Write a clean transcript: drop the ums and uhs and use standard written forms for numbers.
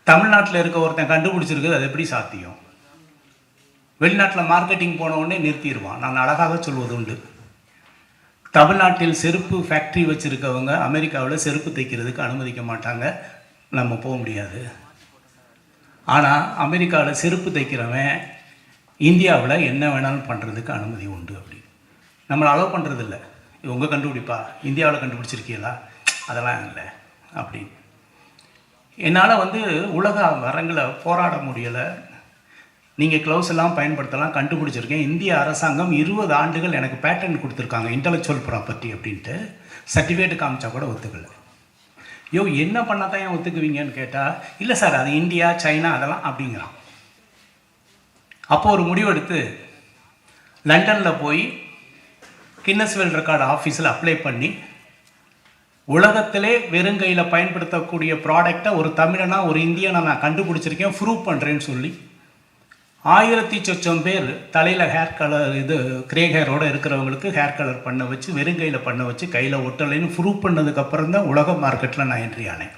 தமிழ்நாட்டில் இருக்க ஒருத்தன் கண்டுபிடிச்சிருக்குது, அது எப்படி சாத்தியம்? வெளிநாட்டில் மார்க்கெட்டிங் போன உடனே நிறுத்திடுவான். நான் அழகாக சொல்வது உண்டு, தமிழ்நாட்டில் செருப்பு ஃபேக்ட்ரி வச்சுருக்கவங்க அமெரிக்காவில் செருப்பு தைக்கிறதுக்கு அனுமதிக்க மாட்டாங்க, நம்ம போக முடியாது. ஆனால் அமெரிக்காவில் செருப்பு தைக்கிறவன் இந்தியாவில் என்ன வேணாலும் பண்ணுறதுக்கு அனுமதி உண்டு. அப்படி நம்மளை அலோவ் பண்ணுறதில்ல. உங்கள் கண்டுபிடிப்பா, இந்தியாவில் கண்டுபிடிச்சிருக்கீங்களா? அதெல்லாம் இல்லை அப்படி. என்னால் உலக வரங்களை போராட முடியலை. நீங்கள் க்ளவுஸ் எல்லாம் பயன்படுத்தலாம், கண்டுபிடிச்சிருக்கேன். இந்திய அரசாங்கம் 20 ஆண்டுகள் எனக்கு பேட்டர்ன் கொடுத்துருக்காங்க, இன்டலெக்சுவல் ப்ராப்பர்ட்டி அப்படின்ட்டு. சர்டிஃபிகேட் காமிச்சா கூட ஒத்துக்கலை. என்ன பண்ணால் தான் ஏன் ஒத்துக்குவீங்கன்னு கேட்டால், இல்லை சார் அது இந்தியா சைனா அதெல்லாம் அப்படிங்கிறான். அப்போது ஒரு முடிவெடுத்து லண்டனில் போய் கின்னஸ் வேர்ல்ட் ரெக்கார்டு ஆஃபீஸில் அப்ளை பண்ணி, உலகத்திலே வெறுங்கையில் பயன்படுத்தக்கூடிய ப்ராடக்டை ஒரு தமிழனா ஒரு இந்தியனை நான் கண்டுபிடிச்சிருக்கேன், ப்ரூவ் பண்ணுறேன்னு சொல்லி 1000 சொச்சம் பேர் தலையில் ஹேர் கலர் கிரே ஹேரோடு இருக்கிறவங்களுக்கு ஹேர் கலர் பண்ண வச்சு, வெறுங்கையில் பண்ண வச்சு, கையில் ஒட்டலைன்னு ப்ரூவ் பண்ணதுக்கப்புறம் தான் உலக மார்க்கெட்டில் நான் என்ட்ரி ஆனேன்.